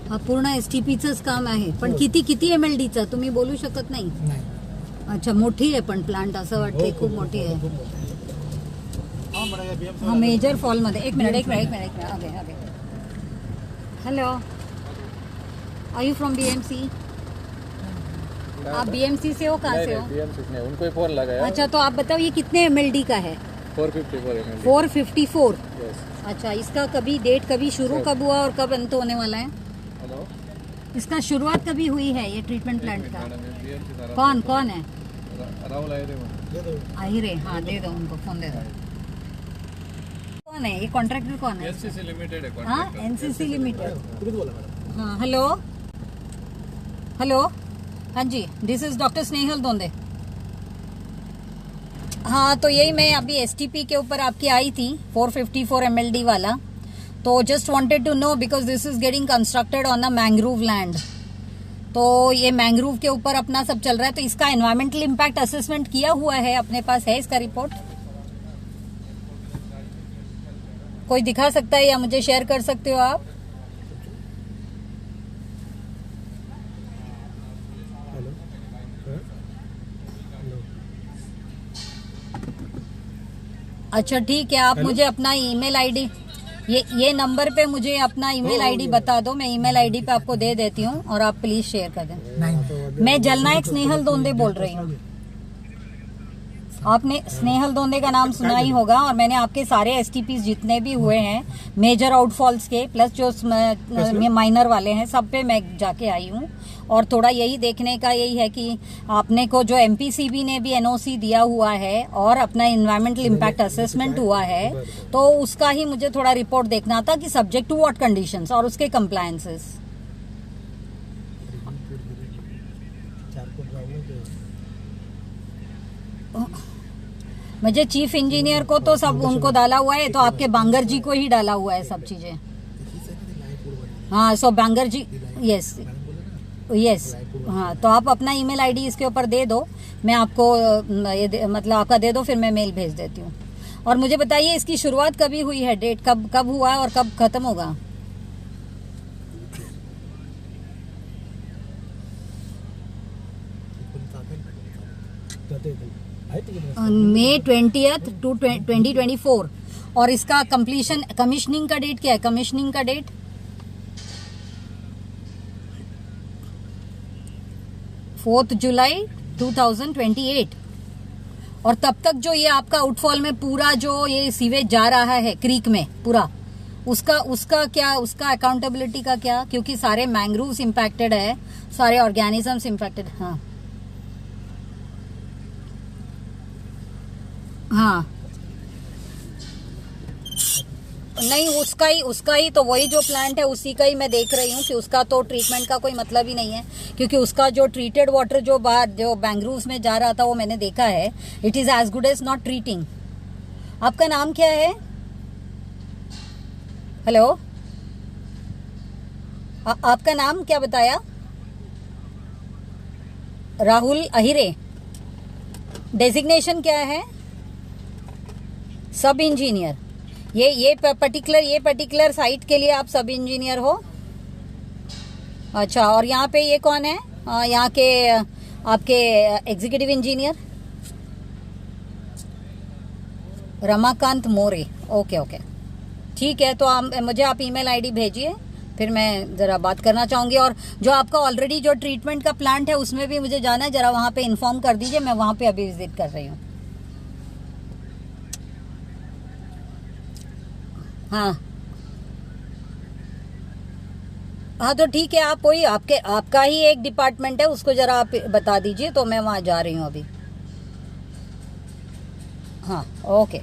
हा पूर्ण एसटीपीचंच काम आहे. पण किती MLDचा तुम्ही बोलू शकत नाही? अच्छा, मोठी आहे पण प्लांट असं वाटतंय खूप मोठी आहे. हा मेजर फॉल मध्ये. एक minute. Okay. Hello, are you from BMC? आप BMC से हो? कहाँ से हो? BMC से नहीं, उनको ही फोन लगाया। अच्छा, तो आप बताओ ये कितने MLD का है? 454 MLD। 454। यस। अच्छा, इसका कभी शुरू कब हुआ और कब अंत होने वाला है? हेलो, इसका शुरुआत कभी हुई है ये ट्रीटमेंट प्लांट का? BMC कौन है? राहुल आहिरे। हाँ, दे दो उनको, फोन दे दो। कौन है ये कॉन्ट्रैक्टर? कौन है? NCC लिमिटेड है। हाँ, NCC लिमिटेड। हाँ, हेलो। हाँ जी, दिस इज डॉक्टर स्नेहल दोंदे। हाँ, तो यही मैं अभी STP के ऊपर आपकी आई थी, 454 MLD वाला। तो just wanted to know because this is getting constructed on a mangrove land. तो ये मैंग्रोव के ऊपर अपना सब चल रहा है, तो इसका एनवायरमेंटल इम्पैक्ट असेसमेंट किया हुआ है, अपने पास है इसका रिपोर्ट? कोई दिखा सकता है या मुझे शेयर कर सकते हो आप? अच्छा, ठीक है, आप मुझे अपना ईमेल आईडी, ये नंबर पे मुझे अपना ईमेल आईडी बता दो, मैं ईमेल आईडी पे आपको दे देती हूँ और आप प्लीज शेयर कर दें। मैं जलनायक स्नेहल दोंदे बोल रही हूँ। आपने स्नेहल दोंदे का नाम सुना ही होगा, और मैंने आपके सारे STPs जितने भी हुए हैं मेजर आउटफॉल्स के प्लस जो माइनर वाले हैं सब पे मैं जाके आई हूँ। और थोड़ा यही देखने का यही है कि आपने को जो MPCB ने भी NOC दिया हुआ है और अपना इन्वायरमेंटल इम्पैक्ट असेसमेंट हुआ है, तो उसका ही मुझे थोड़ा रिपोर्ट देखना था कि सब्जेक्ट टू व्हाट कंडीशंस और उसके कंप्लायंसेस। मुझे चीफ इंजीनियर को तो सब उनको डाला हुआ है, तो आपके बांगर जी को ही डाला हुआ है सब चीजें। हाँ, सो बांगर जी, यस। हाँ, तो आप अपना ईमेल आईडी इसके ऊपर दे दो, मैं आपको मतलब आपका दे दो, फिर मैं मेल भेज देती हूँ। और मुझे बताइए इसकी शुरुआत कभी हुई है, डेट कब हुआ है और कब खत्म होगा? May 20th to 2024। और इसका कंप्लीशन कमिश्निंग का डेट क्या है? कमिश्निंग का डेट 4 जुलाई 2028। और तब तक जो ये आपका आउटफॉल में पूरा जो ये सीवेज जा रहा है क्रीक में पूरा, उसका क्या, उसका अकाउंटेबिलिटी का क्या? क्योंकि सारे मैंग्रोव्स इम्पैक्टेड है, सारे ऑर्गेनिजम्स इम्पैक्टेड। हाँ, नहीं, उसका ही तो वही जो प्लांट है उसी का ही मैं देख रही हूँ कि उसका तो ट्रीटमेंट का कोई मतलब ही नहीं है, क्योंकि उसका जो ट्रीटेड वाटर जो मैंग्रोव्स में जा रहा था वो मैंने देखा है, it is as good as not treating. आपका नाम क्या है? हेलो, आपका नाम क्या बताया? राहुल अहिरे। डेजिग्नेशन क्या है? सब इंजीनियर। ये पर्टिकुलर साइट के लिए आप सब इंजीनियर हो? अच्छा, और यहाँ पे ये कौन है? यहाँ के आपके एग्जीक्यूटिव इंजीनियर रमाकांत मोरे। ओके, ठीक है, तो मुझे आप ईमेल आईडी भेजिए, फिर मैं जरा बात करना चाहूंगी। और जो आपका ऑलरेडी जो ट्रीटमेंट का प्लांट है उसमें भी मुझे जाना है, जरा वहां पे इन्फॉर्म कर दीजिए, मैं वहां पे अभी विजिट कर रही हूँ। हाँ, तो ठीक है, आप वही आपका ही एक डिपार्टमेंट है, उसको जरा आप बता दीजिए, तो मैं वहां जा रही हूँ अभी। हाँ, ओके।